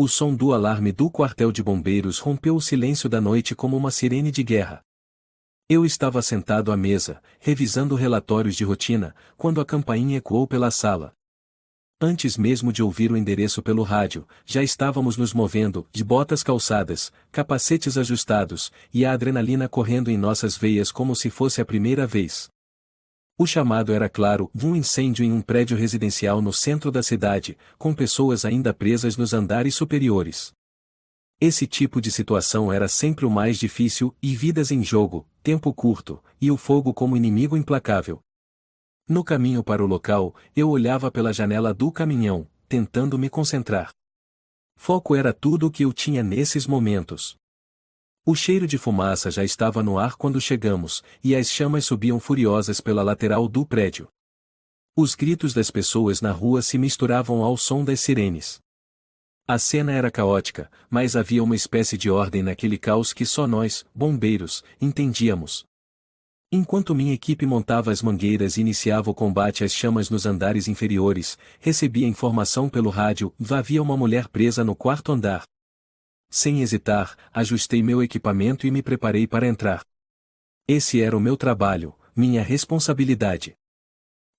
O som do alarme do quartel de bombeiros rompeu o silêncio da noite como uma sirene de guerra. Eu estava sentado à mesa, revisando relatórios de rotina, quando a campainha ecoou pela sala. Antes mesmo de ouvir o endereço pelo rádio, já estávamos nos movendo, de botas calçadas, capacetes ajustados, e a adrenalina correndo em nossas veias como se fosse a primeira vez. O chamado era claro: um incêndio em um prédio residencial no centro da cidade, com pessoas ainda presas nos andares superiores. Esse tipo de situação era sempre o mais difícil, e vidas em jogo, tempo curto, e o fogo como inimigo implacável. No caminho para o local, eu olhava pela janela do caminhão, tentando me concentrar. Foco era tudo o que eu tinha nesses momentos. O cheiro de fumaça já estava no ar quando chegamos, e as chamas subiam furiosas pela lateral do prédio. Os gritos das pessoas na rua se misturavam ao som das sirenes. A cena era caótica, mas havia uma espécie de ordem naquele caos que só nós, bombeiros, entendíamos. Enquanto minha equipe montava as mangueiras e iniciava o combate às chamas nos andares inferiores, recebia informação pelo rádio: havia uma mulher presa no quarto andar. Sem hesitar, ajustei meu equipamento e me preparei para entrar. Esse era o meu trabalho, minha responsabilidade.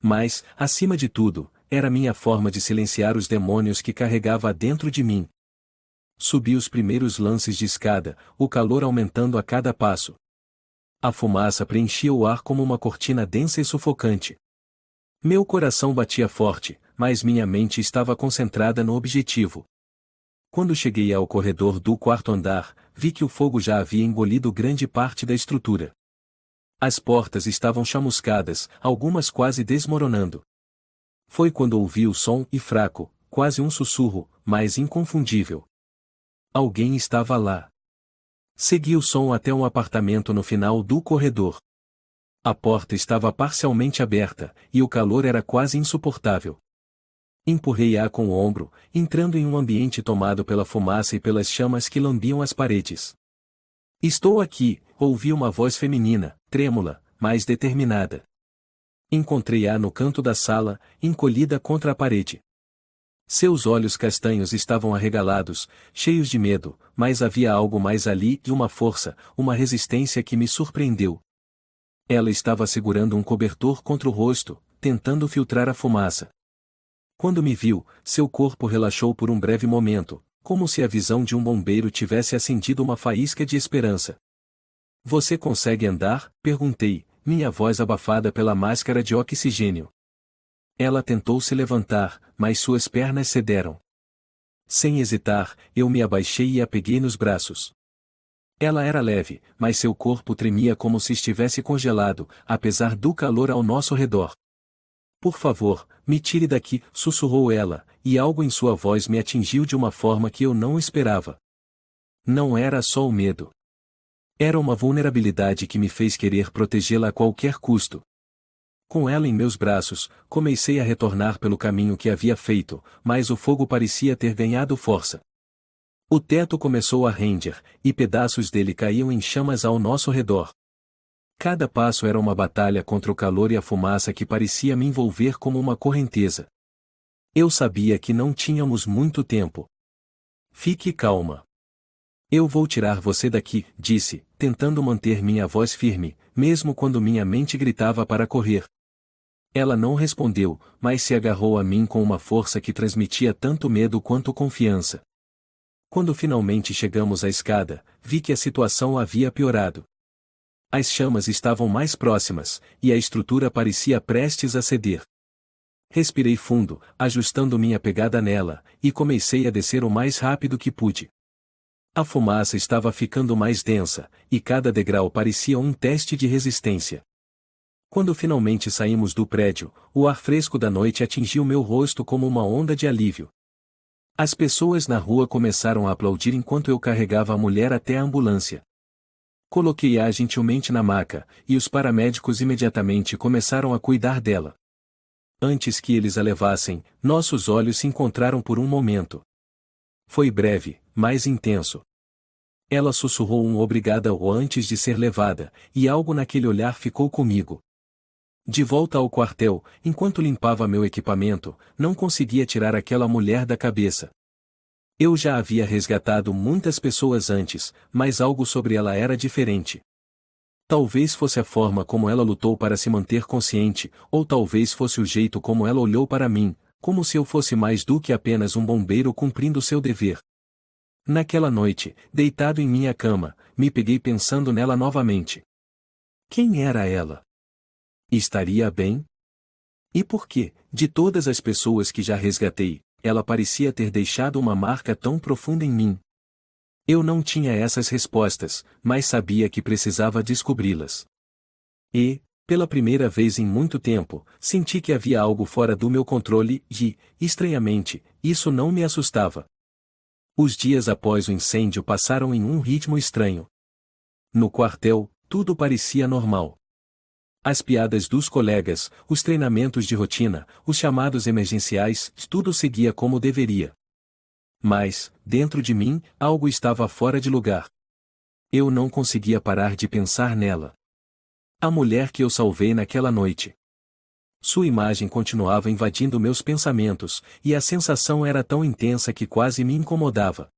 Mas, acima de tudo, era minha forma de silenciar os demônios que carregava dentro de mim. Subi os primeiros lances de escada, o calor aumentando a cada passo. A fumaça preenchia o ar como uma cortina densa e sufocante. Meu coração batia forte, mas minha mente estava concentrada no objetivo. Quando cheguei ao corredor do quarto andar, vi que o fogo já havia engolido grande parte da estrutura. As portas estavam chamuscadas, algumas quase desmoronando. Foi quando ouvi o som, e fraco, quase um sussurro, mas inconfundível. Alguém estava lá. Segui o som até um apartamento no final do corredor. A porta estava parcialmente aberta, e o calor era quase insuportável. Empurrei-a com o ombro, entrando em um ambiente tomado pela fumaça e pelas chamas que lambiam as paredes. "Estou aqui", ouvi uma voz feminina, trêmula, mas determinada. Encontrei-a no canto da sala, encolhida contra a parede. Seus olhos castanhos estavam arregalados, cheios de medo, mas havia algo mais ali, de uma força, uma resistência que me surpreendeu. Ela estava segurando um cobertor contra o rosto, tentando filtrar a fumaça. Quando me viu, seu corpo relaxou por um breve momento, como se a visão de um bombeiro tivesse acendido uma faísca de esperança. "Você consegue andar?", perguntei, minha voz abafada pela máscara de oxigênio. Ela tentou se levantar, mas suas pernas cederam. Sem hesitar, eu me abaixei e a peguei nos braços. Ela era leve, mas seu corpo tremia como se estivesse congelado, apesar do calor ao nosso redor. "Por favor, me tire daqui", sussurrou ela, e algo em sua voz me atingiu de uma forma que eu não esperava. Não era só o medo. Era uma vulnerabilidade que me fez querer protegê-la a qualquer custo. Com ela em meus braços, comecei a retornar pelo caminho que havia feito, mas o fogo parecia ter ganhado força. O teto começou a render, e pedaços dele caíam em chamas ao nosso redor. Cada passo era uma batalha contra o calor e a fumaça que parecia me envolver como uma correnteza. Eu sabia que não tínhamos muito tempo. "Fique calma. Eu vou tirar você daqui", disse, tentando manter minha voz firme, mesmo quando minha mente gritava para correr. Ela não respondeu, mas se agarrou a mim com uma força que transmitia tanto medo quanto confiança. Quando finalmente chegamos à escada, vi que a situação havia piorado. As chamas estavam mais próximas, e a estrutura parecia prestes a ceder. Respirei fundo, ajustando minha pegada nela, e comecei a descer o mais rápido que pude. A fumaça estava ficando mais densa, e cada degrau parecia um teste de resistência. Quando finalmente saímos do prédio, o ar fresco da noite atingiu meu rosto como uma onda de alívio. As pessoas na rua começaram a aplaudir enquanto eu carregava a mulher até a ambulância. Coloquei-a gentilmente na maca, e os paramédicos imediatamente começaram a cuidar dela. Antes que eles a levassem, nossos olhos se encontraram por um momento. Foi breve, mas intenso. Ela sussurrou um obrigada ou antes de ser levada, e algo naquele olhar ficou comigo. De volta ao quartel, enquanto limpava meu equipamento, não conseguia tirar aquela mulher da cabeça. Eu já havia resgatado muitas pessoas antes, mas algo sobre ela era diferente. Talvez fosse a forma como ela lutou para se manter consciente, ou talvez fosse o jeito como ela olhou para mim, como se eu fosse mais do que apenas um bombeiro cumprindo seu dever. Naquela noite, deitado em minha cama, me peguei pensando nela novamente. Quem era ela? Estaria bem? E por que, de todas as pessoas que já resgatei, ela parecia ter deixado uma marca tão profunda em mim? Eu não tinha essas respostas, mas sabia que precisava descobri-las. E, pela primeira vez em muito tempo, senti que havia algo fora do meu controle e, estranhamente, isso não me assustava. Os dias após o incêndio passaram em um ritmo estranho. No quartel, tudo parecia normal. As piadas dos colegas, os treinamentos de rotina, os chamados emergenciais, tudo seguia como deveria. Mas, dentro de mim, algo estava fora de lugar. Eu não conseguia parar de pensar nela. A mulher que eu salvei naquela noite. Sua imagem continuava invadindo meus pensamentos, e a sensação era tão intensa que quase me incomodava.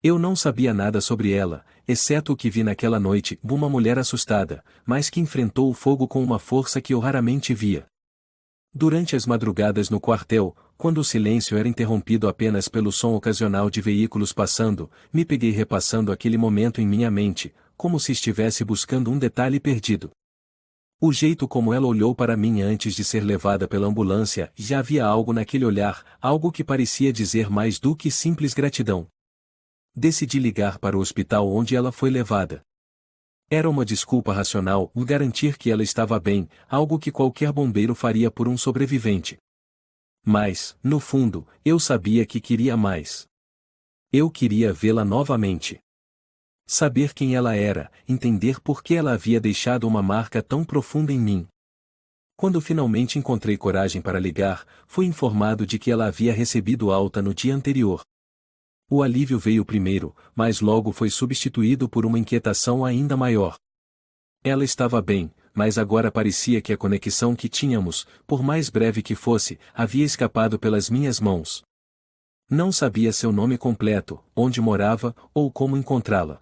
Eu não sabia nada sobre ela, exceto o que vi naquela noite, uma mulher assustada, mas que enfrentou o fogo com uma força que eu raramente via. Durante as madrugadas no quartel, quando o silêncio era interrompido apenas pelo som ocasional de veículos passando, me peguei repassando aquele momento em minha mente, como se estivesse buscando um detalhe perdido. O jeito como ela olhou para mim antes de ser levada pela ambulância, já havia algo naquele olhar, algo que parecia dizer mais do que simples gratidão. Decidi ligar para o hospital onde ela foi levada. Era uma desculpa racional, garantir que ela estava bem, algo que qualquer bombeiro faria por um sobrevivente. Mas, no fundo, eu sabia que queria mais. Eu queria vê-la novamente. Saber quem ela era, entender por que ela havia deixado uma marca tão profunda em mim. Quando finalmente encontrei coragem para ligar, fui informado de que ela havia recebido alta no dia anterior. O alívio veio primeiro, mas logo foi substituído por uma inquietação ainda maior. Ela estava bem, mas agora parecia que a conexão que tínhamos, por mais breve que fosse, havia escapado pelas minhas mãos. Não sabia seu nome completo, onde morava, ou como encontrá-la.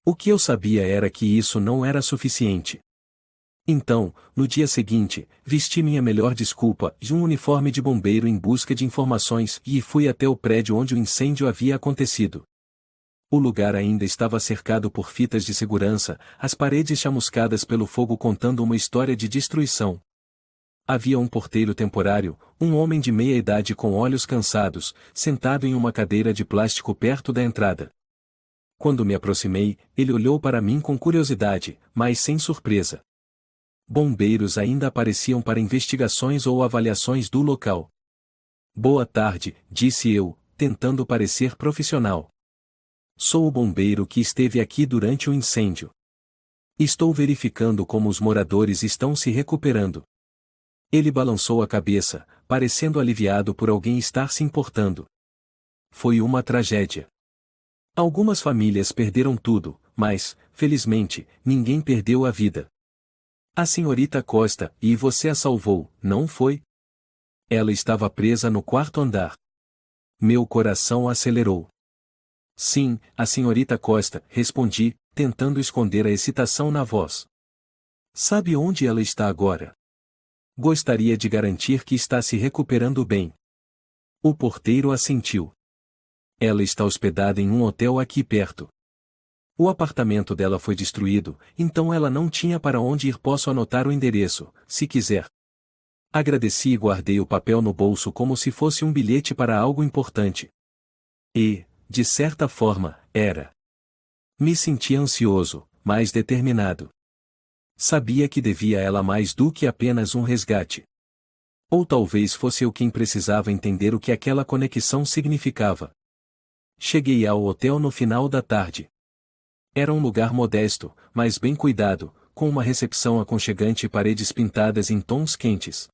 O que eu sabia era que isso não era suficiente. Então, no dia seguinte, vesti minha melhor desculpa e um uniforme de bombeiro em busca de informações e fui até o prédio onde o incêndio havia acontecido. O lugar ainda estava cercado por fitas de segurança, as paredes chamuscadas pelo fogo contando uma história de destruição. Havia um porteiro temporário, um homem de meia idade com olhos cansados, sentado em uma cadeira de plástico perto da entrada. Quando me aproximei, ele olhou para mim com curiosidade, mas sem surpresa. Bombeiros ainda apareciam para investigações ou avaliações do local. Boa tarde, disse eu, tentando parecer profissional. Sou o bombeiro que esteve aqui durante o incêndio. Estou verificando como os moradores estão se recuperando. Ele balançou a cabeça, parecendo aliviado por alguém estar se importando. Foi uma tragédia. Algumas famílias perderam tudo, mas, felizmente, ninguém perdeu a vida. A senhorita Costa, e você a salvou, não foi? Ela estava presa no quarto andar. Meu coração acelerou. Sim, a senhorita Costa, respondi, tentando esconder a excitação na voz. Sabe onde ela está agora? Gostaria de garantir que está se recuperando bem. O porteiro assentiu. Ela está hospedada em um hotel aqui perto. O apartamento dela foi destruído, então ela não tinha para onde ir. Posso anotar o endereço, se quiser. Agradeci e guardei o papel no bolso como se fosse um bilhete para algo importante. E, de certa forma, era. Me sentia ansioso, mas determinado. Sabia que devia a ela mais do que apenas um resgate. Ou talvez fosse eu quem precisava entender o que aquela conexão significava. Cheguei ao hotel no final da tarde. Era um lugar modesto, mas bem cuidado, com uma recepção aconchegante e paredes pintadas em tons quentes.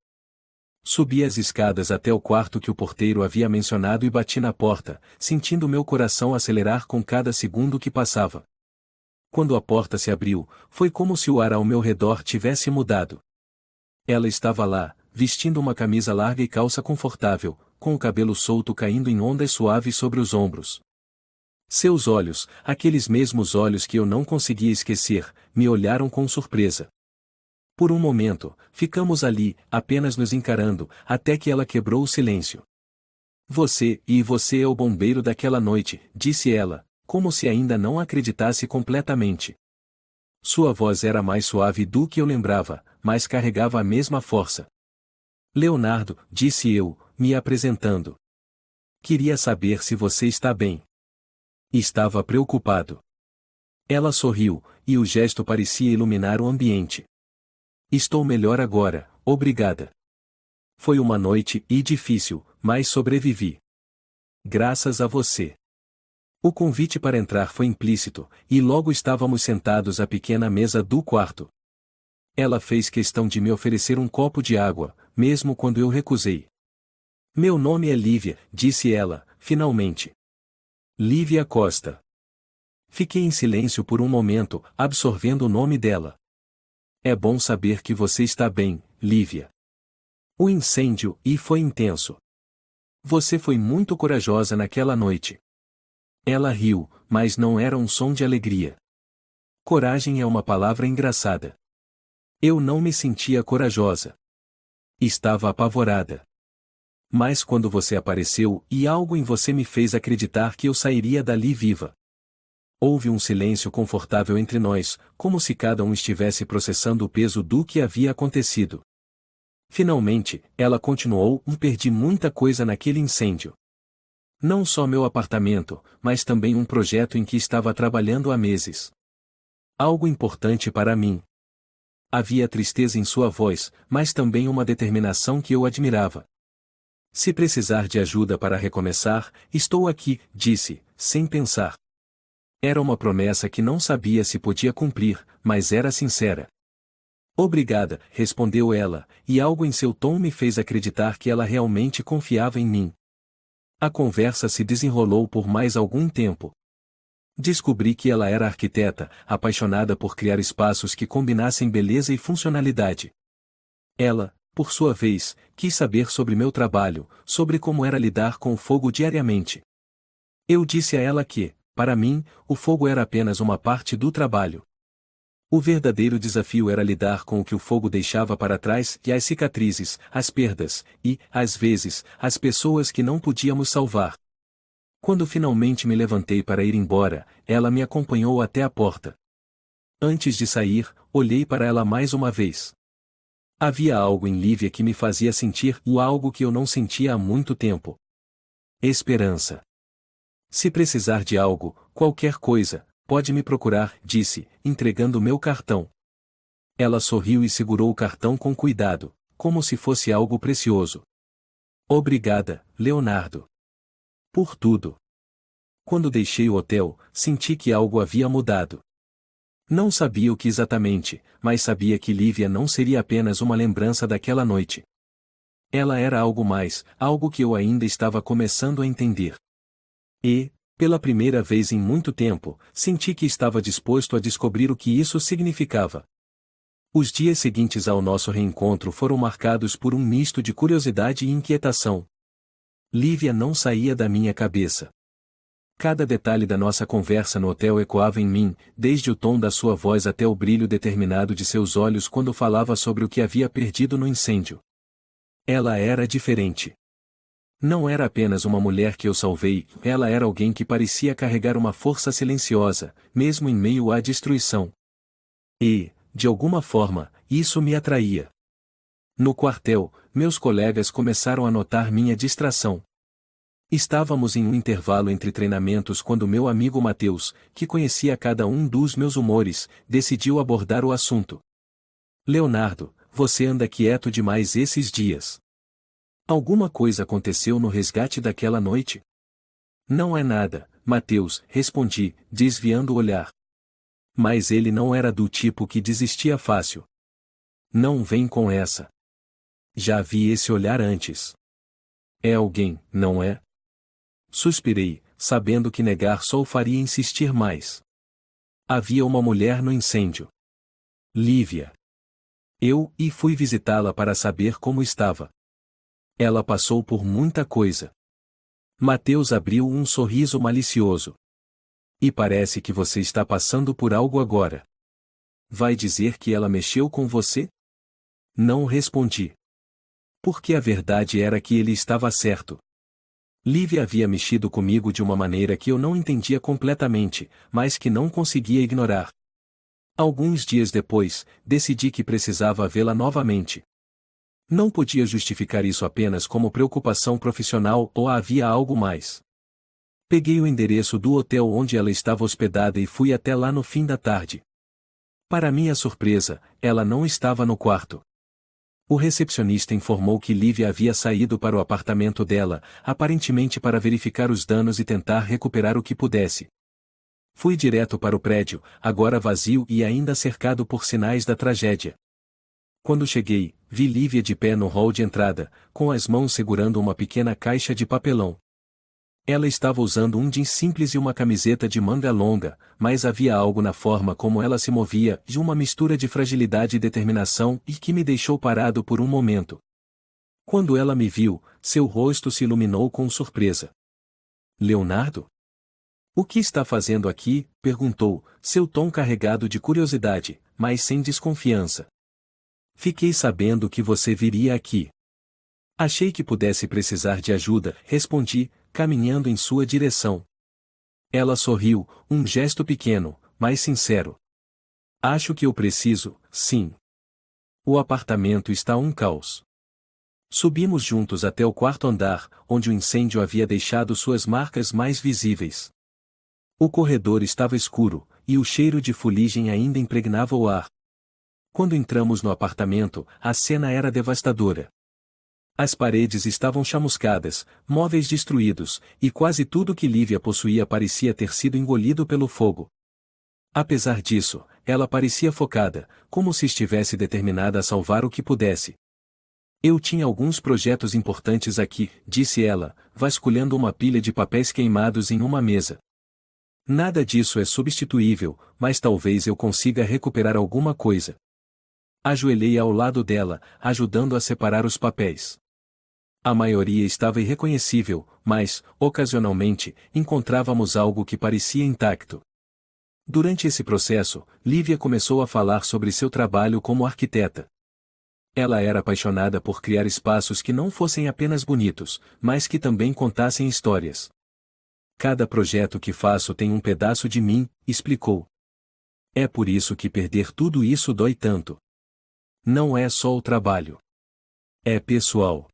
Subi as escadas até o quarto que o porteiro havia mencionado e bati na porta, sentindo meu coração acelerar com cada segundo que passava. Quando a porta se abriu, foi como se o ar ao meu redor tivesse mudado. Ela estava lá, vestindo uma camisa larga e calça confortável, com o cabelo solto caindo em ondas suaves sobre os ombros. Seus olhos, aqueles mesmos olhos que eu não conseguia esquecer, me olharam com surpresa. Por um momento, ficamos ali, apenas nos encarando, até que ela quebrou o silêncio. Você é o bombeiro daquela noite, disse ela, como se ainda não acreditasse completamente. Sua voz era mais suave do que eu lembrava, mas carregava a mesma força. Leonardo, disse eu, me apresentando. Queria saber se você está bem. Estava preocupado. Ela sorriu, e o gesto parecia iluminar o ambiente. Estou melhor agora, obrigada. Foi uma noite difícil, mas sobrevivi. Graças a você. O convite para entrar foi implícito, e logo estávamos sentados à pequena mesa do quarto. Ela fez questão de me oferecer um copo de água, mesmo quando eu recusei. Meu nome é Lívia, disse ela, finalmente. Lívia Costa. Fiquei em silêncio por um momento, absorvendo o nome dela. É bom saber que você está bem, Lívia. O incêndio foi intenso. Você foi muito corajosa naquela noite. Ela riu, mas não era um som de alegria. Coragem é uma palavra engraçada. Eu não me sentia corajosa. Estava apavorada. Mas quando você apareceu, algo em você me fez acreditar que eu sairia dali viva. Houve um silêncio confortável entre nós, como se cada um estivesse processando o peso do que havia acontecido. Finalmente, ela continuou: perdi muita coisa naquele incêndio. Não só meu apartamento, mas também um projeto em que estava trabalhando há meses. Algo importante para mim. Havia tristeza em sua voz, mas também uma determinação que eu admirava. Se precisar de ajuda para recomeçar, estou aqui, disse, sem pensar. Era uma promessa que não sabia se podia cumprir, mas era sincera. Obrigada, respondeu ela, e algo em seu tom me fez acreditar que ela realmente confiava em mim. A conversa se desenrolou por mais algum tempo. Descobri que ela era arquiteta, apaixonada por criar espaços que combinassem beleza e funcionalidade. Ela, por sua vez, quis saber sobre meu trabalho, sobre como era lidar com o fogo diariamente. Eu disse a ela que, para mim, o fogo era apenas uma parte do trabalho. O verdadeiro desafio era lidar com o que o fogo deixava para trás e as cicatrizes, as perdas, e, às vezes, as pessoas que não podíamos salvar. Quando finalmente me levantei para ir embora, ela me acompanhou até a porta. Antes de sair, olhei para ela mais uma vez. Havia algo em Lívia que me fazia sentir algo que eu não sentia há muito tempo. Esperança. Se precisar de algo, qualquer coisa, pode me procurar, disse, entregando meu cartão. Ela sorriu e segurou o cartão com cuidado, como se fosse algo precioso. Obrigada, Leonardo. Por tudo. Quando deixei o hotel, senti que algo havia mudado. Não sabia o que exatamente, mas sabia que Lívia não seria apenas uma lembrança daquela noite. Ela era algo mais, algo que eu ainda estava começando a entender. E, pela primeira vez em muito tempo, senti que estava disposto a descobrir o que isso significava. Os dias seguintes ao nosso reencontro foram marcados por um misto de curiosidade e inquietação. Lívia não saía da minha cabeça. Cada detalhe da nossa conversa no hotel ecoava em mim, desde o tom da sua voz até o brilho determinado de seus olhos quando falava sobre o que havia perdido no incêndio. Ela era diferente. Não era apenas uma mulher que eu salvei, ela era alguém que parecia carregar uma força silenciosa, mesmo em meio à destruição. E, de alguma forma, isso me atraía. No quartel, meus colegas começaram a notar minha distração. Estávamos em um intervalo entre treinamentos quando meu amigo Mateus, que conhecia cada um dos meus humores, decidiu abordar o assunto. Leonardo, você anda quieto demais esses dias. Alguma coisa aconteceu no resgate daquela noite? Não é nada, Mateus, respondi, desviando o olhar. Mas ele não era do tipo que desistia fácil. Não vem com essa. Já vi esse olhar antes. É alguém, não é? Suspirei, sabendo que negar só o faria insistir mais. Havia uma mulher no incêndio. Lívia. Eu fui visitá-la para saber como estava. Ela passou por muita coisa. Mateus abriu um sorriso malicioso. E parece que você está passando por algo agora. Vai dizer que ela mexeu com você? Não respondi. Porque a verdade era que ele estava certo. Lívia havia mexido comigo de uma maneira que eu não entendia completamente, mas que não conseguia ignorar. Alguns dias depois, decidi que precisava vê-la novamente. Não podia justificar isso apenas como preocupação profissional ou havia algo mais. Peguei o endereço do hotel onde ela estava hospedada e fui até lá no fim da tarde. Para minha surpresa, ela não estava no quarto. O recepcionista informou que Lívia havia saído para o apartamento dela, aparentemente para verificar os danos e tentar recuperar o que pudesse. Fui direto para o prédio, agora vazio e ainda cercado por sinais da tragédia. Quando cheguei, vi Lívia de pé no hall de entrada, com as mãos segurando uma pequena caixa de papelão. Ela estava usando um jeans simples e uma camiseta de manga longa, mas havia algo na forma como ela se movia, de uma mistura de fragilidade e determinação, e que me deixou parado por um momento. Quando ela me viu, seu rosto se iluminou com surpresa. Leonardo? O que está fazendo aqui? Perguntou, seu tom carregado de curiosidade, mas sem desconfiança. Fiquei sabendo que você viria aqui. Achei que pudesse precisar de ajuda, respondi, caminhando em sua direção. Ela sorriu, um gesto pequeno, mas sincero. Acho que eu preciso, sim. O apartamento está um caos. Subimos juntos até o quarto andar, onde o incêndio havia deixado suas marcas mais visíveis. O corredor estava escuro, e o cheiro de fuligem ainda impregnava o ar. Quando entramos no apartamento, a cena era devastadora. As paredes estavam chamuscadas, móveis destruídos, e quase tudo que Lívia possuía parecia ter sido engolido pelo fogo. Apesar disso, ela parecia focada, como se estivesse determinada a salvar o que pudesse. Eu tinha alguns projetos importantes aqui, disse ela, vasculhando uma pilha de papéis queimados em uma mesa. Nada disso é substituível, mas talvez eu consiga recuperar alguma coisa. Ajoelhei ao lado dela, ajudando a separar os papéis. A maioria estava irreconhecível, mas, ocasionalmente, encontrávamos algo que parecia intacto. Durante esse processo, Lívia começou a falar sobre seu trabalho como arquiteta. Ela era apaixonada por criar espaços que não fossem apenas bonitos, mas que também contassem histórias. Cada projeto que faço tem um pedaço de mim, explicou. É por isso que perder tudo isso dói tanto. Não é só o trabalho. É pessoal.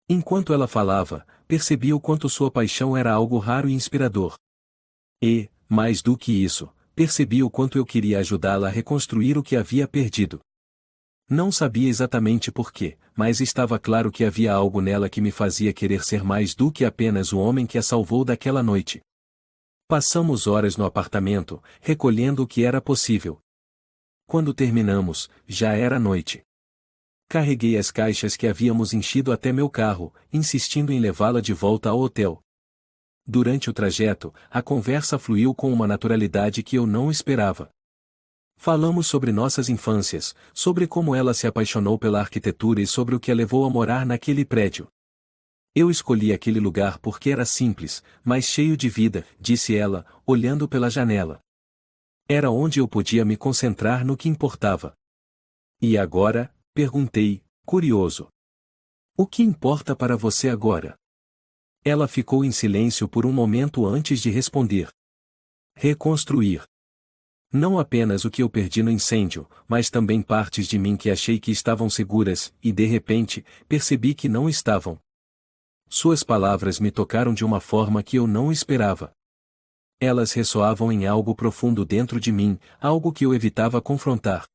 Enquanto ela falava, percebi o quanto sua paixão era algo raro e inspirador. E, mais do que isso, percebi o quanto eu queria ajudá-la a reconstruir o que havia perdido. Não sabia exatamente por quê, mas estava claro que havia algo nela que me fazia querer ser mais do que apenas o homem que a salvou daquela noite. Passamos horas no apartamento, recolhendo o que era possível. Quando terminamos, já era noite. Carreguei as caixas que havíamos enchido até meu carro, insistindo em levá-la de volta ao hotel. Durante o trajeto, a conversa fluiu com uma naturalidade que eu não esperava. Falamos sobre nossas infâncias, sobre como ela se apaixonou pela arquitetura e sobre o que a levou a morar naquele prédio. Eu escolhi aquele lugar porque era simples, mas cheio de vida, disse ela, olhando pela janela. Era onde eu podia me concentrar no que importava. E agora? Perguntei, curioso. O que importa para você agora? Ela ficou em silêncio por um momento antes de responder. Reconstruir. Não apenas o que eu perdi no incêndio, mas também partes de mim que achei que estavam seguras, e de repente, percebi que não estavam. Suas palavras me tocaram de uma forma que eu não esperava. Elas ressoavam em algo profundo dentro de mim, algo que eu evitava confrontar.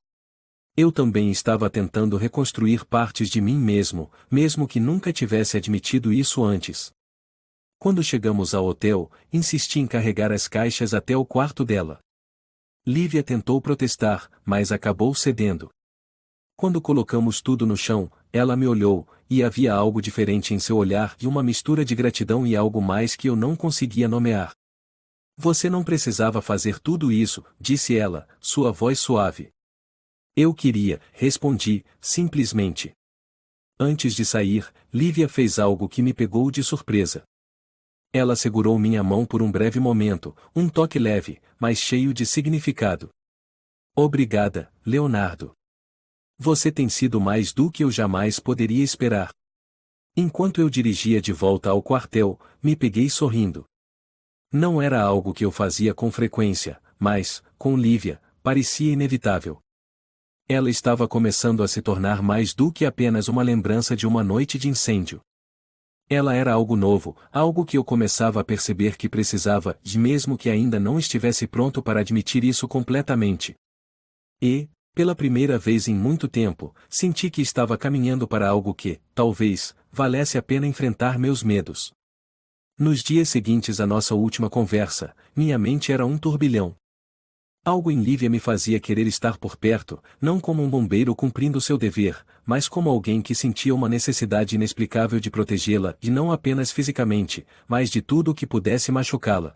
Eu também estava tentando reconstruir partes de mim mesmo, mesmo que nunca tivesse admitido isso antes. Quando chegamos ao hotel, insisti em carregar as caixas até o quarto dela. Lívia tentou protestar, mas acabou cedendo. Quando colocamos tudo no chão, ela me olhou, e havia algo diferente em seu olhar e uma mistura de gratidão e algo mais que eu não conseguia nomear. Você não precisava fazer tudo isso, disse ela, sua voz suave. Eu queria, respondi, simplesmente. Antes de sair, Lívia fez algo que me pegou de surpresa. Ela segurou minha mão por um breve momento, um toque leve, mas cheio de significado. Obrigada, Leonardo. Você tem sido mais do que eu jamais poderia esperar. Enquanto eu dirigia de volta ao quartel, me peguei sorrindo. Não era algo que eu fazia com frequência, mas, com Lívia, parecia inevitável. Ela estava começando a se tornar mais do que apenas uma lembrança de uma noite de incêndio. Ela era algo novo, algo que eu começava a perceber que precisava, mesmo que ainda não estivesse pronto para admitir isso completamente. E, pela primeira vez em muito tempo, senti que estava caminhando para algo que, talvez, valesse a pena enfrentar meus medos. Nos dias seguintes à nossa última conversa, minha mente era um turbilhão. Algo em Lívia me fazia querer estar por perto, não como um bombeiro cumprindo seu dever, mas como alguém que sentia uma necessidade inexplicável de protegê-la, e não apenas fisicamente, mas de tudo o que pudesse machucá-la.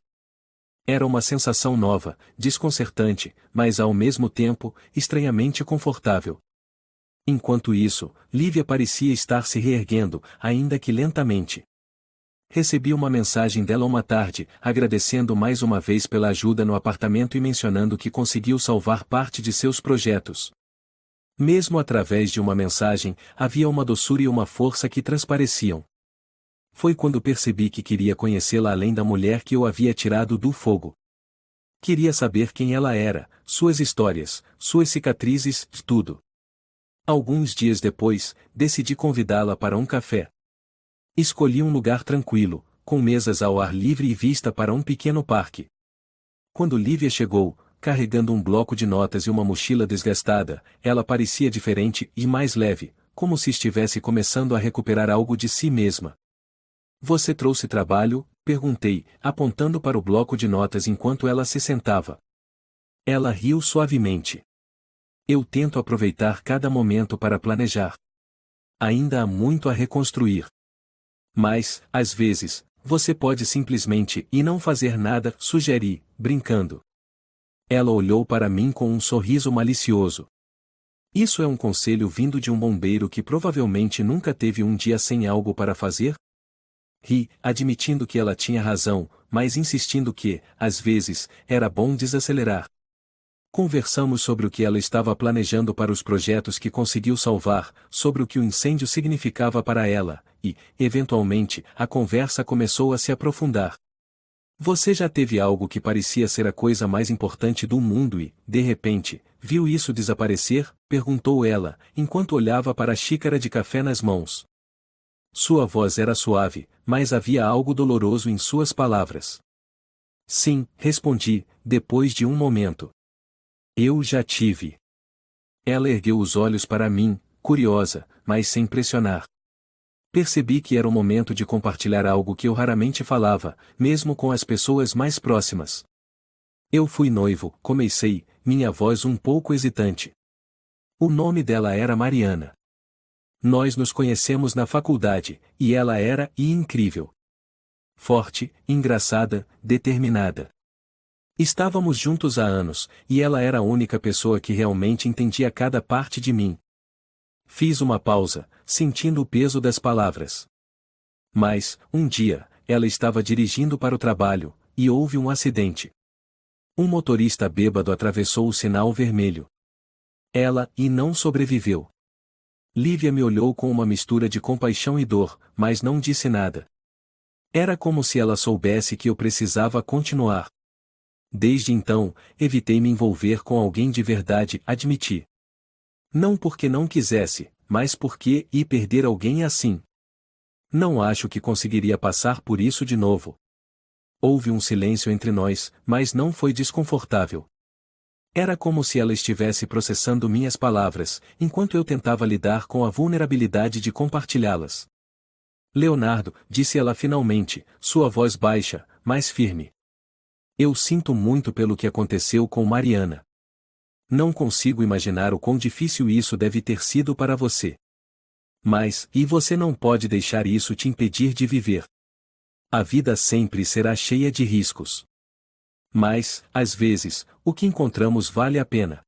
Era uma sensação nova, desconcertante, mas ao mesmo tempo, estranhamente confortável. Enquanto isso, Lívia parecia estar se reerguendo, ainda que lentamente. Recebi uma mensagem dela uma tarde, agradecendo mais uma vez pela ajuda no apartamento e mencionando que conseguiu salvar parte de seus projetos. Mesmo através de uma mensagem, havia uma doçura e uma força que transpareciam. Foi quando percebi que queria conhecê-la além da mulher que eu havia tirado do fogo. Queria saber quem ela era, suas histórias, suas cicatrizes, tudo. Alguns dias depois, decidi convidá-la para um café. Escolhi um lugar tranquilo, com mesas ao ar livre e vista para um pequeno parque. Quando Lívia chegou, carregando um bloco de notas e uma mochila desgastada, ela parecia diferente e mais leve, como se estivesse começando a recuperar algo de si mesma. Você trouxe trabalho? Perguntei, apontando para o bloco de notas enquanto ela se sentava. Ela riu suavemente. Eu tento aproveitar cada momento para planejar. Ainda há muito a reconstruir. Mas, às vezes, você pode simplesmente e não fazer nada, sugeri, brincando. Ela olhou para mim com um sorriso malicioso. Isso é um conselho vindo de um bombeiro que provavelmente nunca teve um dia sem algo para fazer? Ri, admitindo que ela tinha razão, mas insistindo que, às vezes, era bom desacelerar. Conversamos sobre o que ela estava planejando para os projetos que conseguiu salvar, sobre o que o incêndio significava para ela, e, eventualmente, a conversa começou a se aprofundar. Você já teve algo que parecia ser a coisa mais importante do mundo e, de repente, viu isso desaparecer? Perguntou ela, enquanto olhava para a xícara de café nas mãos. Sua voz era suave, mas havia algo doloroso em suas palavras. Sim, respondi, depois de um momento. Eu já tive. Ela ergueu os olhos para mim, curiosa, mas sem pressionar. Percebi que era o momento de compartilhar algo que eu raramente falava, mesmo com as pessoas mais próximas. Eu fui noivo, comecei, minha voz um pouco hesitante. O nome dela era Mariana. Nós nos conhecemos na faculdade, e ela era incrível. Forte, engraçada, determinada. Estávamos juntos há anos, e ela era a única pessoa que realmente entendia cada parte de mim. Fiz uma pausa, sentindo o peso das palavras. Mas, um dia, ela estava dirigindo para o trabalho, e houve um acidente. Um motorista bêbado atravessou o sinal vermelho. Ela não sobreviveu. Lívia me olhou com uma mistura de compaixão e dor, mas não disse nada. Era como se ela soubesse que eu precisava continuar. Desde então, evitei me envolver com alguém de verdade, admiti. Não porque não quisesse, mas porque ia perder alguém assim. Não acho que conseguiria passar por isso de novo. Houve um silêncio entre nós, mas não foi desconfortável. Era como se ela estivesse processando minhas palavras, enquanto eu tentava lidar com a vulnerabilidade de compartilhá-las. Leonardo, disse ela finalmente, sua voz baixa, mas firme. Eu sinto muito pelo que aconteceu com Mariana. Não consigo imaginar o quão difícil isso deve ter sido para você. Mas, você não pode deixar isso te impedir de viver. A vida sempre será cheia de riscos. Mas, às vezes, o que encontramos vale a pena.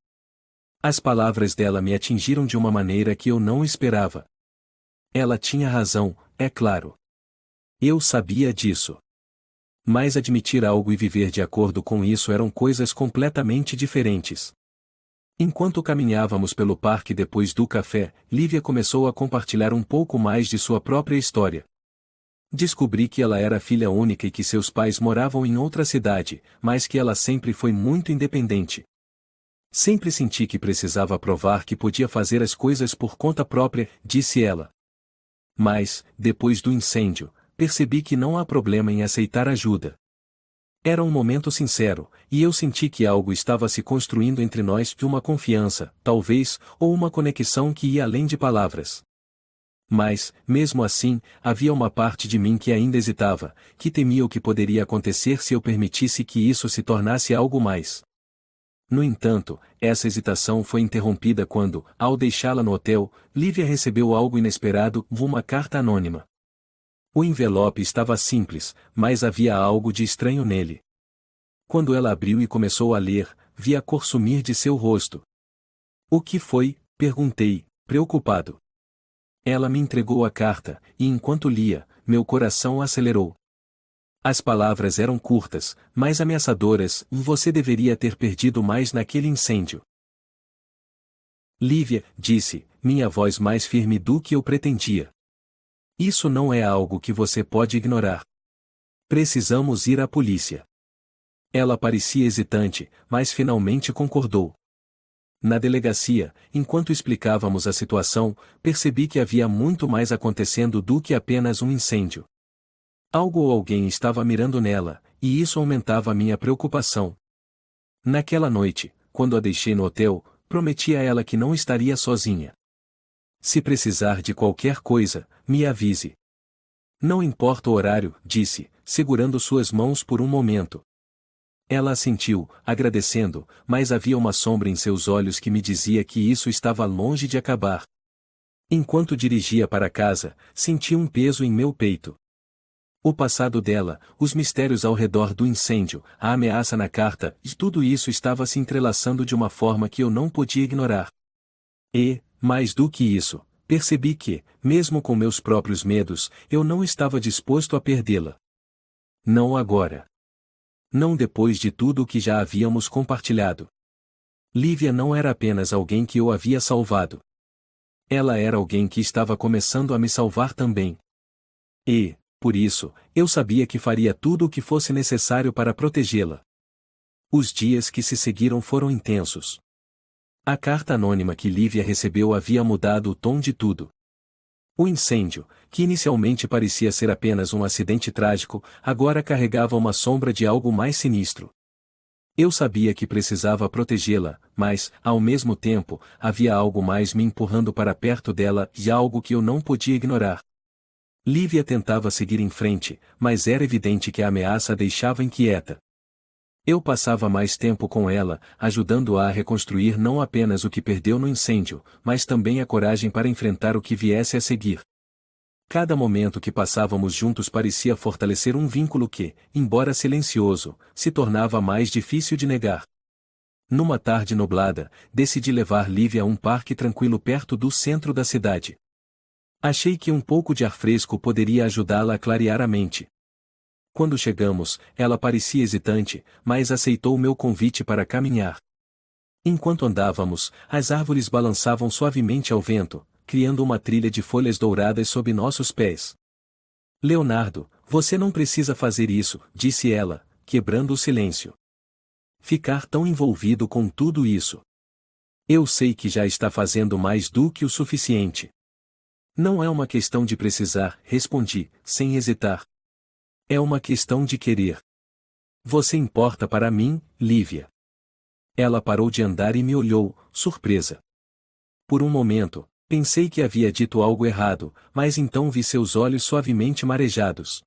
As palavras dela me atingiram de uma maneira que eu não esperava. Ela tinha razão, é claro. Eu sabia disso. Mas admitir algo e viver de acordo com isso eram coisas completamente diferentes. Enquanto caminhávamos pelo parque depois do café, Lívia começou a compartilhar um pouco mais de sua própria história. Descobri que ela era filha única e que seus pais moravam em outra cidade, mas que ela sempre foi muito independente. Sempre senti que precisava provar que podia fazer as coisas por conta própria, disse ela. Mas, depois do incêndio, percebi que não há problema em aceitar ajuda. Era um momento sincero, e eu senti que algo estava se construindo entre nós de uma confiança, talvez, ou uma conexão que ia além de palavras. Mas, mesmo assim, havia uma parte de mim que ainda hesitava, que temia o que poderia acontecer se eu permitisse que isso se tornasse algo mais. No entanto, essa hesitação foi interrompida quando, ao deixá-la no hotel, Lívia recebeu algo inesperado, uma carta anônima. O envelope estava simples, mas havia algo de estranho nele. Quando ela abriu e começou a ler, vi a cor sumir de seu rosto. O que foi? Perguntei, preocupado. Ela me entregou a carta, e enquanto lia, meu coração acelerou. As palavras eram curtas, mas ameaçadoras, você deveria ter perdido mais naquele incêndio. Lívia, disse, minha voz mais firme do que eu pretendia. Isso não é algo que você pode ignorar. Precisamos ir à polícia. Ela parecia hesitante, mas finalmente concordou. Na delegacia, enquanto explicávamos a situação, percebi que havia muito mais acontecendo do que apenas um incêndio. Algo ou alguém estava mirando nela, e isso aumentava a minha preocupação. Naquela noite, quando a deixei no hotel, prometi a ela que não estaria sozinha. Se precisar de qualquer coisa, me avise. Não importa o horário, disse, segurando suas mãos por um momento. Ela assentiu, agradecendo, mas havia uma sombra em seus olhos que me dizia que isso estava longe de acabar. Enquanto dirigia para casa, senti um peso em meu peito. O passado dela, os mistérios ao redor do incêndio, a ameaça na carta, e tudo isso estava se entrelaçando de uma forma que eu não podia ignorar. E, mais do que isso, percebi que, mesmo com meus próprios medos, eu não estava disposto a perdê-la. Não agora. Não depois de tudo o que já havíamos compartilhado. Lívia não era apenas alguém que eu havia salvado. Ela era alguém que estava começando a me salvar também. E, por isso, eu sabia que faria tudo o que fosse necessário para protegê-la. Os dias que se seguiram foram intensos. A carta anônima que Lívia recebeu havia mudado o tom de tudo. O incêndio, que inicialmente parecia ser apenas um acidente trágico, agora carregava uma sombra de algo mais sinistro. Eu sabia que precisava protegê-la, mas, ao mesmo tempo, havia algo mais me empurrando para perto dela e algo que eu não podia ignorar. Lívia tentava seguir em frente, mas era evidente que a ameaça a deixava inquieta. Eu passava mais tempo com ela, ajudando-a a reconstruir não apenas o que perdeu no incêndio, mas também a coragem para enfrentar o que viesse a seguir. Cada momento que passávamos juntos parecia fortalecer um vínculo que, embora silencioso, se tornava mais difícil de negar. Numa tarde nublada, decidi levar Lívia a um parque tranquilo perto do centro da cidade. Achei que um pouco de ar fresco poderia ajudá-la a clarear a mente. Quando chegamos, ela parecia hesitante, mas aceitou meu convite para caminhar. Enquanto andávamos, as árvores balançavam suavemente ao vento, criando uma trilha de folhas douradas sob nossos pés. Leonardo, você não precisa fazer isso, disse ela, quebrando o silêncio. Ficar tão envolvido com tudo isso. Eu sei que já está fazendo mais do que o suficiente. Não é uma questão de precisar, respondi, sem hesitar. É uma questão de querer. Você importa para mim, Lívia. Ela parou de andar e me olhou, surpresa. Por um momento, pensei que havia dito algo errado, mas então vi seus olhos suavemente marejados.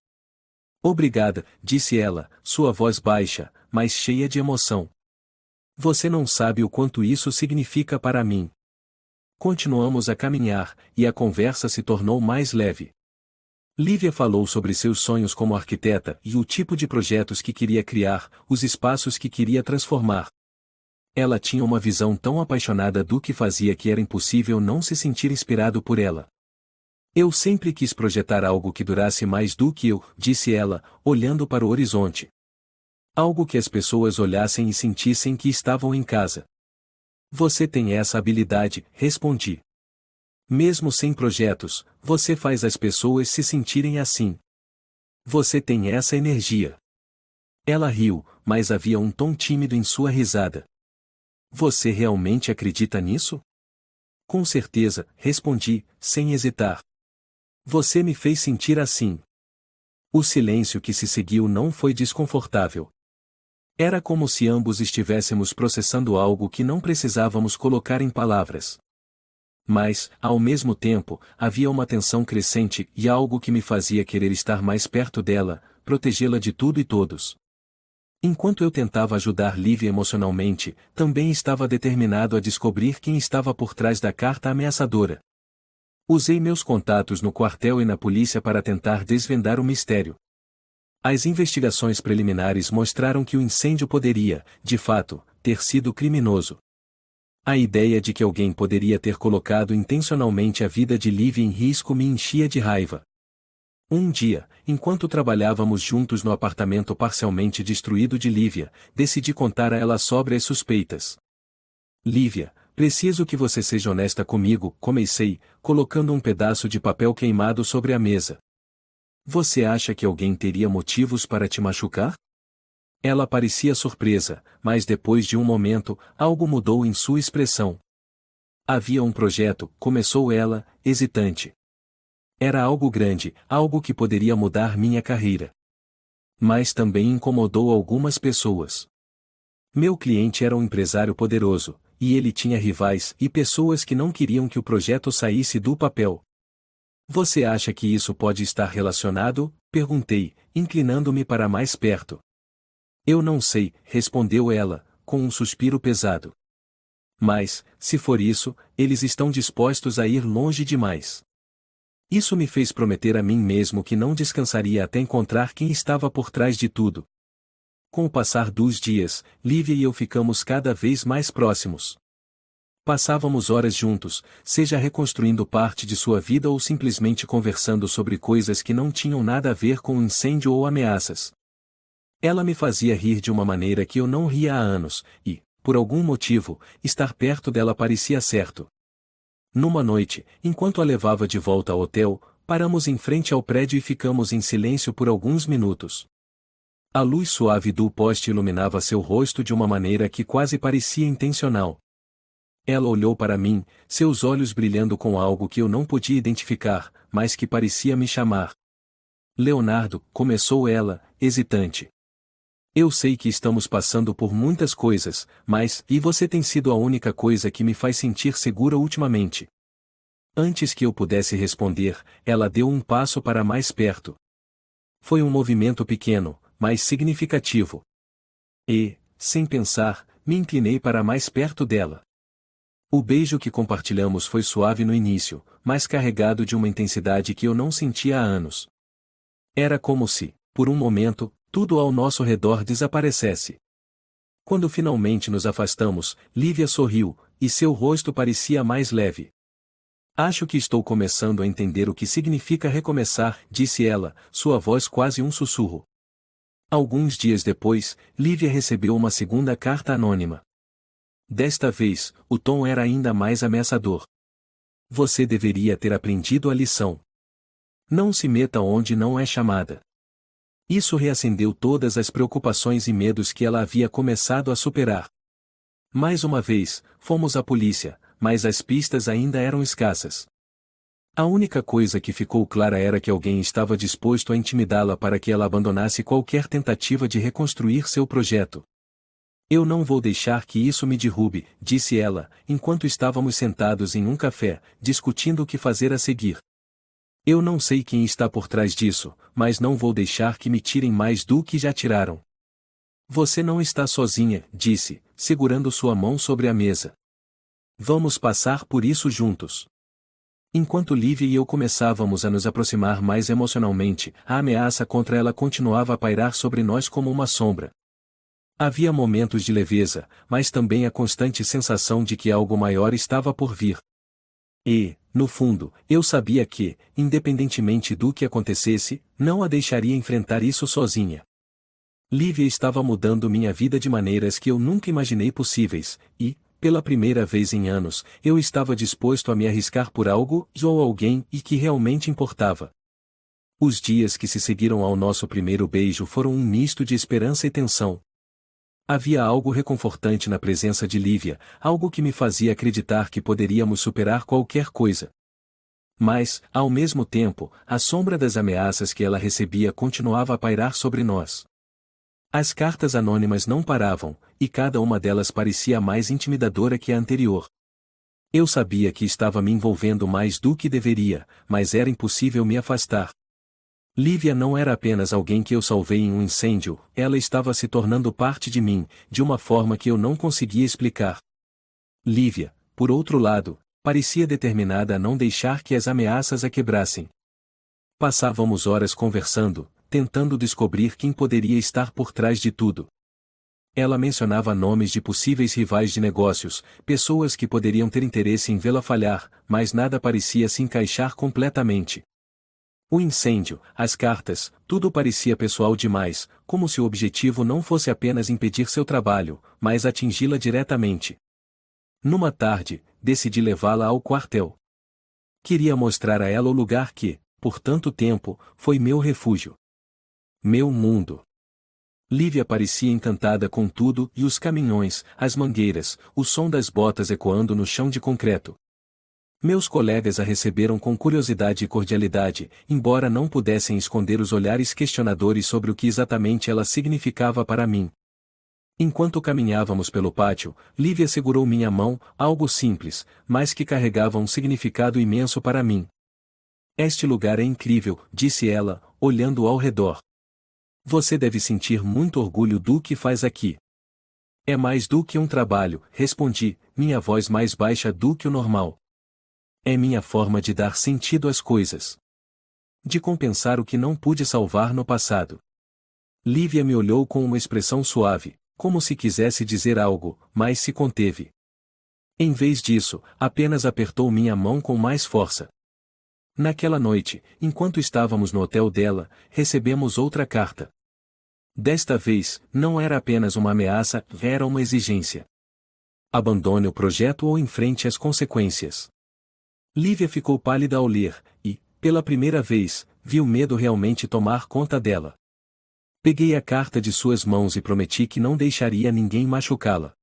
Obrigada, disse ela, sua voz baixa, mas cheia de emoção. Você não sabe o quanto isso significa para mim. Continuamos a caminhar, e a conversa se tornou mais leve. Lívia falou sobre seus sonhos como arquiteta e o tipo de projetos que queria criar, os espaços que queria transformar. Ela tinha uma visão tão apaixonada do que fazia que era impossível não se sentir inspirado por ela. Eu sempre quis projetar algo que durasse mais do que eu, disse ela, olhando para o horizonte. Algo que as pessoas olhassem e sentissem que estavam em casa. Você tem essa habilidade, respondi. Mesmo sem projetos, você faz as pessoas se sentirem assim. Você tem essa energia. Ela riu, mas havia um tom tímido em sua risada. Você realmente acredita nisso? Com certeza, respondi, sem hesitar. Você me fez sentir assim. O silêncio que se seguiu não foi desconfortável. Era como se ambos estivéssemos processando algo que não precisávamos colocar em palavras. Mas, ao mesmo tempo, havia uma tensão crescente e algo que me fazia querer estar mais perto dela, protegê-la de tudo e todos. Enquanto eu tentava ajudar Lívia emocionalmente, também estava determinado a descobrir quem estava por trás da carta ameaçadora. Usei meus contatos no quartel e na polícia para tentar desvendar o mistério. As investigações preliminares mostraram que o incêndio poderia, de fato, ter sido criminoso. A ideia de que alguém poderia ter colocado intencionalmente a vida de Lívia em risco me enchia de raiva. Um dia, enquanto trabalhávamos juntos no apartamento parcialmente destruído de Lívia, decidi contar a ela sobre as suspeitas. Lívia, preciso que você seja honesta comigo, comecei, colocando um pedaço de papel queimado sobre a mesa. Você acha que alguém teria motivos para te machucar? Ela parecia surpresa, mas depois de um momento, algo mudou em sua expressão. Havia um projeto, começou ela, hesitante. Era algo grande, algo que poderia mudar minha carreira. Mas também incomodou algumas pessoas. Meu cliente era um empresário poderoso, e ele tinha rivais e pessoas que não queriam que o projeto saísse do papel. Você acha que isso pode estar relacionado? Perguntei, inclinando-me para mais perto. Eu não sei, respondeu ela, com um suspiro pesado. Mas, se for isso, eles estão dispostos a ir longe demais. Isso me fez prometer a mim mesmo que não descansaria até encontrar quem estava por trás de tudo. Com o passar dos dias, Lívia e eu ficamos cada vez mais próximos. Passávamos horas juntos, seja reconstruindo parte de sua vida ou simplesmente conversando sobre coisas que não tinham nada a ver com o incêndio ou ameaças. Ela me fazia rir de uma maneira que eu não ria há anos, e, por algum motivo, estar perto dela parecia certo. Numa noite, enquanto a levava de volta ao hotel, paramos em frente ao prédio e ficamos em silêncio por alguns minutos. A luz suave do poste iluminava seu rosto de uma maneira que quase parecia intencional. Ela olhou para mim, seus olhos brilhando com algo que eu não podia identificar, mas que parecia me chamar. Leonardo, começou ela, hesitante. Eu sei que estamos passando por muitas coisas, mas, e você tem sido a única coisa que me faz sentir segura ultimamente. Antes que eu pudesse responder, ela deu um passo para mais perto. Foi um movimento pequeno, mas significativo. E, sem pensar, me inclinei para mais perto dela. O beijo que compartilhamos foi suave no início, mas carregado de uma intensidade que eu não sentia há anos. Era como se, por um momento, tudo ao nosso redor desaparecesse. Quando finalmente nos afastamos, Lívia sorriu, e seu rosto parecia mais leve. Acho que estou começando a entender o que significa recomeçar, disse ela, sua voz quase um sussurro. Alguns dias depois, Lívia recebeu uma segunda carta anônima. Desta vez, o tom era ainda mais ameaçador. Você deveria ter aprendido a lição. Não se meta onde não é chamada. Isso reacendeu todas as preocupações e medos que ela havia começado a superar. Mais uma vez, fomos à polícia, mas as pistas ainda eram escassas. A única coisa que ficou clara era que alguém estava disposto a intimidá-la para que ela abandonasse qualquer tentativa de reconstruir seu projeto. Eu não vou deixar que isso me derrube, disse ela, enquanto estávamos sentados em um café, discutindo o que fazer a seguir. Eu não sei quem está por trás disso, mas não vou deixar que me tirem mais do que já tiraram. Você não está sozinha, disse, segurando sua mão sobre a mesa. Vamos passar por isso juntos. Enquanto Lívia e eu começávamos a nos aproximar mais emocionalmente, a ameaça contra ela continuava a pairar sobre nós como uma sombra. Havia momentos de leveza, mas também a constante sensação de que algo maior estava por vir. E, no fundo, eu sabia que, independentemente do que acontecesse, não a deixaria enfrentar isso sozinha. Lívia estava mudando minha vida de maneiras que eu nunca imaginei possíveis, e, pela primeira vez em anos, eu estava disposto a me arriscar por algo ou alguém e que realmente importava. Os dias que se seguiram ao nosso primeiro beijo foram um misto de esperança e tensão. Havia algo reconfortante na presença de Lívia, algo que me fazia acreditar que poderíamos superar qualquer coisa. Mas, ao mesmo tempo, a sombra das ameaças que ela recebia continuava a pairar sobre nós. As cartas anônimas não paravam, e cada uma delas parecia mais intimidadora que a anterior. Eu sabia que estava me envolvendo mais do que deveria, mas era impossível me afastar. Lívia não era apenas alguém que eu salvei em um incêndio, ela estava se tornando parte de mim, de uma forma que eu não conseguia explicar. Lívia, por outro lado, parecia determinada a não deixar que as ameaças a quebrassem. Passávamos horas conversando, tentando descobrir quem poderia estar por trás de tudo. Ela mencionava nomes de possíveis rivais de negócios, pessoas que poderiam ter interesse em vê-la falhar, mas nada parecia se encaixar completamente. O incêndio, as cartas, tudo parecia pessoal demais, como se o objetivo não fosse apenas impedir seu trabalho, mas atingi-la diretamente. Numa tarde, decidi levá-la ao quartel. Queria mostrar a ela o lugar que, por tanto tempo, foi meu refúgio. Meu mundo. Lívia parecia encantada com tudo e os caminhões, as mangueiras, o som das botas ecoando no chão de concreto. Meus colegas a receberam com curiosidade e cordialidade, embora não pudessem esconder os olhares questionadores sobre o que exatamente ela significava para mim. Enquanto caminhávamos pelo pátio, Lívia segurou minha mão, algo simples, mas que carregava um significado imenso para mim. Este lugar é incrível, disse ela, olhando ao redor. Você deve sentir muito orgulho do que faz aqui. É mais do que um trabalho, respondi, minha voz mais baixa do que o normal. É minha forma de dar sentido às coisas. De compensar o que não pude salvar no passado. Lívia me olhou com uma expressão suave, como se quisesse dizer algo, mas se conteve. Em vez disso, apenas apertou minha mão com mais força. Naquela noite, enquanto estávamos no hotel dela, recebemos outra carta. Desta vez, não era apenas uma ameaça, era uma exigência. Abandone o projeto ou enfrente as consequências. Lívia ficou pálida ao ler, e, pela primeira vez, vi o medo realmente tomar conta dela. Peguei a carta de suas mãos e prometi que não deixaria ninguém machucá-la.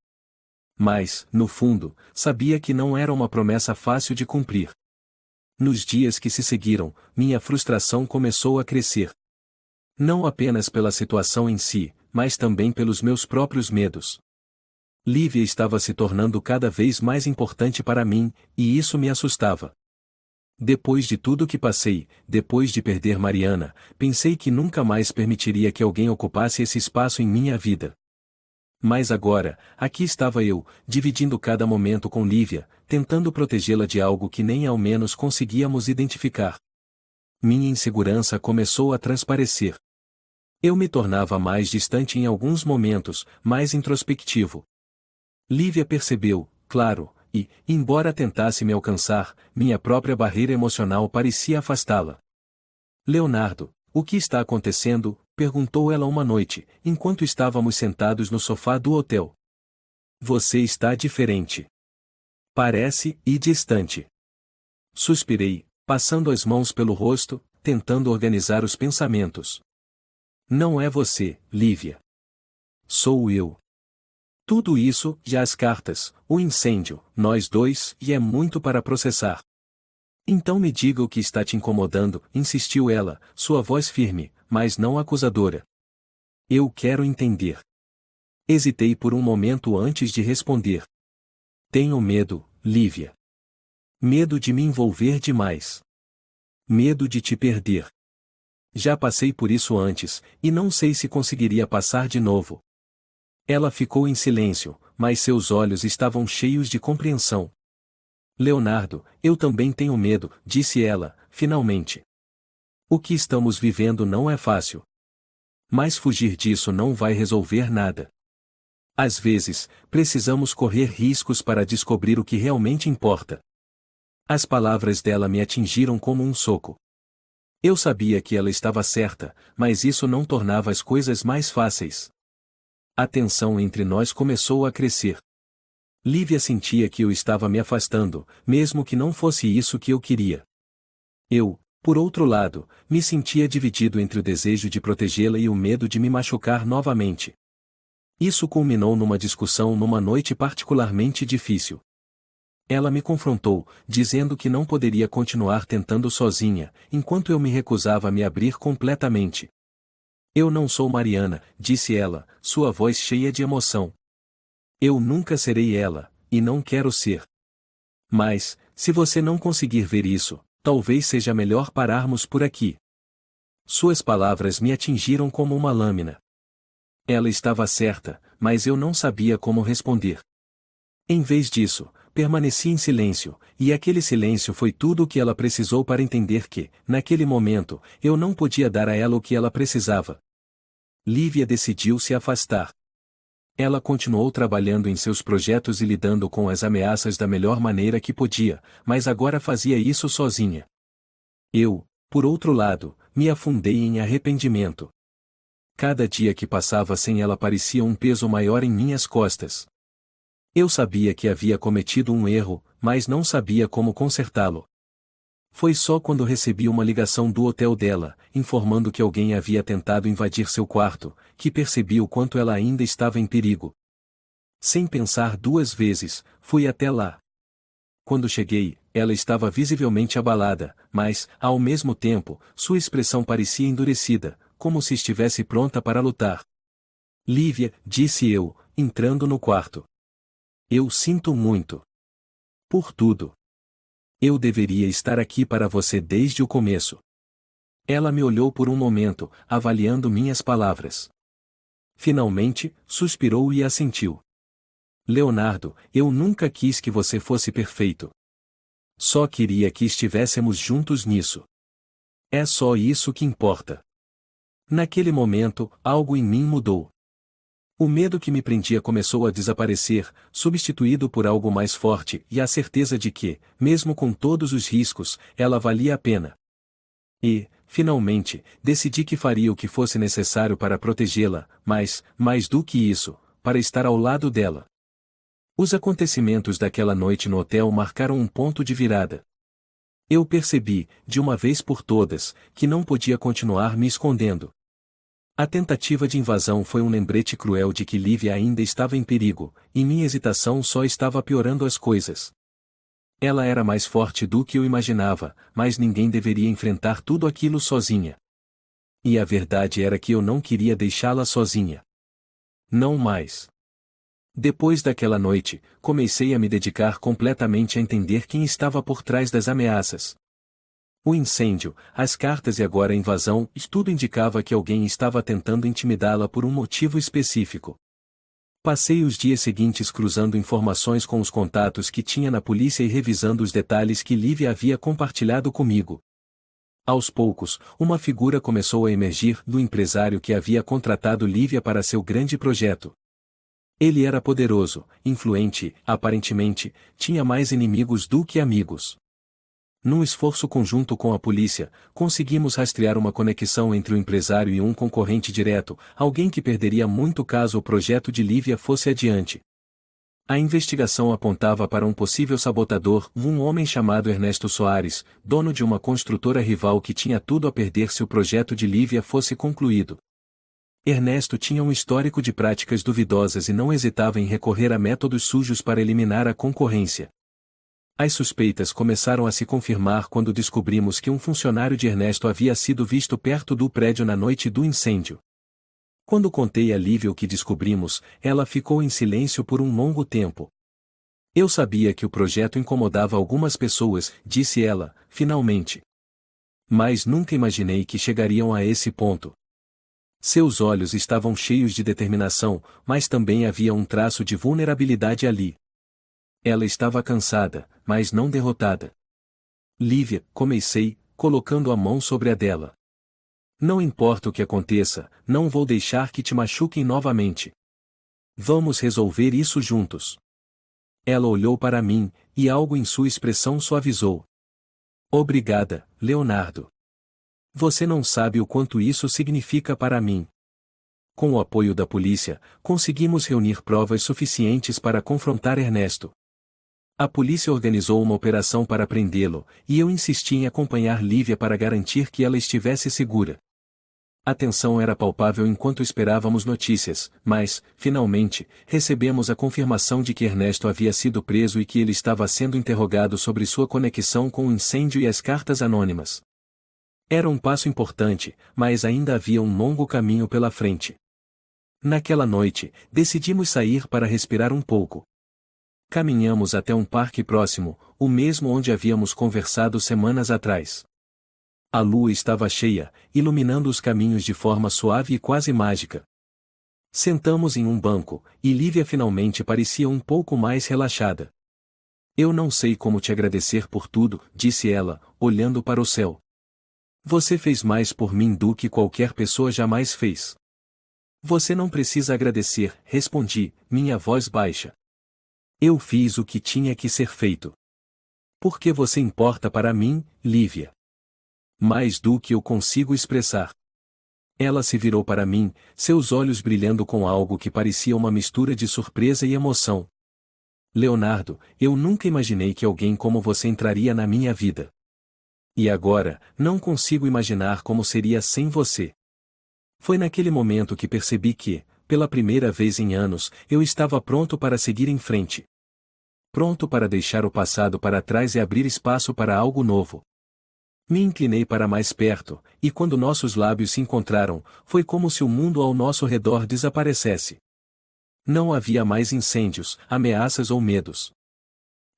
Mas, no fundo, sabia que não era uma promessa fácil de cumprir. Nos dias que se seguiram, minha frustração começou a crescer. Não apenas pela situação em si, mas também pelos meus próprios medos. Lívia estava se tornando cada vez mais importante para mim, e isso me assustava. Depois de tudo que passei, depois de perder Mariana, pensei que nunca mais permitiria que alguém ocupasse esse espaço em minha vida. Mas agora, aqui estava eu, dividindo cada momento com Lívia, tentando protegê-la de algo que nem ao menos conseguíamos identificar. Minha insegurança começou a transparecer. Eu me tornava mais distante em alguns momentos, mais introspectivo. Lívia percebeu, claro, e, embora tentasse me alcançar, minha própria barreira emocional parecia afastá-la. Leonardo, o que está acontecendo? Perguntou ela uma noite, enquanto estávamos sentados no sofá do hotel. Você está diferente. Parece, e distante. Suspirei, passando as mãos pelo rosto, tentando organizar os pensamentos. Não é você, Lívia. Sou eu. Tudo isso, já as cartas, o incêndio, nós dois, e é muito para processar. Então me diga o que está te incomodando, insistiu ela, sua voz firme, mas não acusadora. Eu quero entender. Hesitei por um momento antes de responder. Tenho medo, Lívia. Medo de me envolver demais. Medo de te perder. Já passei por isso antes, e não sei se conseguiria passar de novo. Ela ficou em silêncio, mas seus olhos estavam cheios de compreensão. Leonardo, eu também tenho medo, disse ela, finalmente. O que estamos vivendo não é fácil. Mas fugir disso não vai resolver nada. Às vezes, precisamos correr riscos para descobrir o que realmente importa. As palavras dela me atingiram como um soco. Eu sabia que ela estava certa, mas isso não tornava as coisas mais fáceis. A tensão entre nós começou a crescer. Lívia sentia que eu estava me afastando, mesmo que não fosse isso que eu queria. Eu, por outro lado, me sentia dividido entre o desejo de protegê-la e o medo de me machucar novamente. Isso culminou numa discussão numa noite particularmente difícil. Ela me confrontou, dizendo que não poderia continuar tentando sozinha, enquanto eu me recusava a me abrir completamente. Eu não sou Mariana, disse ela, sua voz cheia de emoção. Eu nunca serei ela, e não quero ser. Mas, se você não conseguir ver isso, talvez seja melhor pararmos por aqui. Suas palavras me atingiram como uma lâmina. Ela estava certa, mas eu não sabia como responder. Em vez disso, permaneci em silêncio, e aquele silêncio foi tudo o que ela precisou para entender que, naquele momento, eu não podia dar a ela o que ela precisava. Lívia decidiu se afastar. Ela continuou trabalhando em seus projetos e lidando com as ameaças da melhor maneira que podia, mas agora fazia isso sozinha. Eu, por outro lado, me afundei em arrependimento. Cada dia que passava sem ela parecia um peso maior em minhas costas. Eu sabia que havia cometido um erro, mas não sabia como consertá-lo. Foi só quando recebi uma ligação do hotel dela, informando que alguém havia tentado invadir seu quarto, que percebi o quanto ela ainda estava em perigo. Sem pensar duas vezes, fui até lá. Quando cheguei, ela estava visivelmente abalada, mas, ao mesmo tempo, sua expressão parecia endurecida, como se estivesse pronta para lutar. Lívia, disse eu, entrando no quarto. Eu sinto muito. Por tudo. Eu deveria estar aqui para você desde o começo. Ela me olhou por um momento, avaliando minhas palavras. Finalmente, suspirou e assentiu. Leonardo, eu nunca quis que você fosse perfeito. Só queria que estivéssemos juntos nisso. É só isso que importa. Naquele momento, algo em mim mudou. O medo que me prendia começou a desaparecer, substituído por algo mais forte e a certeza de que, mesmo com todos os riscos, ela valia a pena. E, finalmente, decidi que faria o que fosse necessário para protegê-la, mas, mais do que isso, para estar ao lado dela. Os acontecimentos daquela noite no hotel marcaram um ponto de virada. Eu percebi, de uma vez por todas, que não podia continuar me escondendo. A tentativa de invasão foi um lembrete cruel de que Lívia ainda estava em perigo, e minha hesitação só estava piorando as coisas. Ela era mais forte do que eu imaginava, mas ninguém deveria enfrentar tudo aquilo sozinha. E a verdade era que eu não queria deixá-la sozinha. Não mais. Depois daquela noite, comecei a me dedicar completamente a entender quem estava por trás das ameaças. O incêndio, as cartas e agora a invasão, tudo indicava que alguém estava tentando intimidá-la por um motivo específico. Passei os dias seguintes cruzando informações com os contatos que tinha na polícia e revisando os detalhes que Lívia havia compartilhado comigo. Aos poucos, uma figura começou a emergir do empresário que havia contratado Lívia para seu grande projeto. Ele era poderoso, influente, aparentemente, tinha mais inimigos do que amigos. Num esforço conjunto com a polícia, conseguimos rastrear uma conexão entre o empresário e um concorrente direto, alguém que perderia muito caso o projeto de Lívia fosse adiante. A investigação apontava para um possível sabotador, um homem chamado Ernesto Soares, dono de uma construtora rival que tinha tudo a perder se o projeto de Lívia fosse concluído. Ernesto tinha um histórico de práticas duvidosas e não hesitava em recorrer a métodos sujos para eliminar a concorrência. As suspeitas começaram a se confirmar quando descobrimos que um funcionário de Ernesto havia sido visto perto do prédio na noite do incêndio. Quando contei a Lívia o que descobrimos, ela ficou em silêncio por um longo tempo. Eu sabia que o projeto incomodava algumas pessoas, disse ela, finalmente. Mas nunca imaginei que chegariam a esse ponto. Seus olhos estavam cheios de determinação, mas também havia um traço de vulnerabilidade ali. Ela estava cansada, mas não derrotada. Lívia, comecei, colocando a mão sobre a dela. Não importa o que aconteça, não vou deixar que te machuquem novamente. Vamos resolver isso juntos. Ela olhou para mim, e algo em sua expressão suavizou. Obrigada, Leonardo. Você não sabe o quanto isso significa para mim. Com o apoio da polícia, conseguimos reunir provas suficientes para confrontar Ernesto. A polícia organizou uma operação para prendê-lo, e eu insisti em acompanhar Lívia para garantir que ela estivesse segura. A tensão era palpável enquanto esperávamos notícias, mas, finalmente, recebemos a confirmação de que Ernesto havia sido preso e que ele estava sendo interrogado sobre sua conexão com o incêndio e as cartas anônimas. Era um passo importante, mas ainda havia um longo caminho pela frente. Naquela noite, decidimos sair para respirar um pouco. Caminhamos até um parque próximo, o mesmo onde havíamos conversado semanas atrás. A lua estava cheia, iluminando os caminhos de forma suave e quase mágica. Sentamos em um banco, e Lívia finalmente parecia um pouco mais relaxada. Eu não sei como te agradecer por tudo, disse ela, olhando para o céu. Você fez mais por mim do que qualquer pessoa jamais fez. Você não precisa agradecer, respondi, minha voz baixa. Eu fiz o que tinha que ser feito. Por que você importa para mim, Lívia? Mais do que eu consigo expressar. Ela se virou para mim, seus olhos brilhando com algo que parecia uma mistura de surpresa e emoção. Leonardo, eu nunca imaginei que alguém como você entraria na minha vida. E agora, não consigo imaginar como seria sem você. Foi naquele momento que percebi que, pela primeira vez em anos, eu estava pronto para seguir em frente. Pronto para deixar o passado para trás e abrir espaço para algo novo. Me inclinei para mais perto, e quando nossos lábios se encontraram, foi como se o mundo ao nosso redor desaparecesse. Não havia mais incêndios, ameaças ou medos.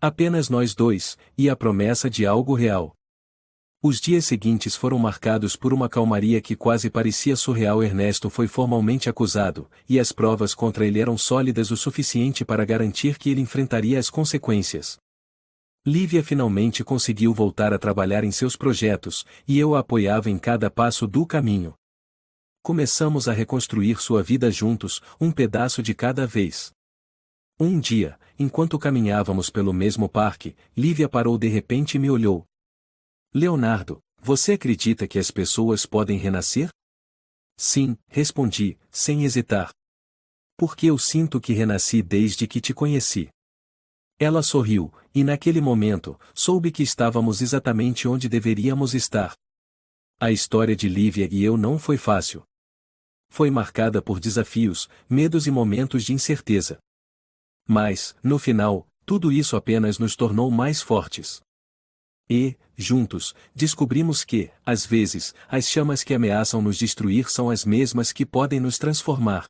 Apenas nós dois, e a promessa de algo real. Os dias seguintes foram marcados por uma calmaria que quase parecia surreal. Ernesto foi formalmente acusado, e as provas contra ele eram sólidas o suficiente para garantir que ele enfrentaria as consequências. Lívia finalmente conseguiu voltar a trabalhar em seus projetos, e eu a apoiava em cada passo do caminho. Começamos a reconstruir sua vida juntos, um pedaço de cada vez. Um dia, enquanto caminhávamos pelo mesmo parque, Lívia parou de repente e me olhou. Leonardo, você acredita que as pessoas podem renascer? Sim, respondi, sem hesitar. Porque eu sinto que renasci desde que te conheci. Ela sorriu, e naquele momento, soube que estávamos exatamente onde deveríamos estar. A história de Lívia e eu não foi fácil. Foi marcada por desafios, medos e momentos de incerteza. Mas, no final, tudo isso apenas nos tornou mais fortes. E, juntos, descobrimos que, às vezes, as chamas que ameaçam nos destruir são as mesmas que podem nos transformar.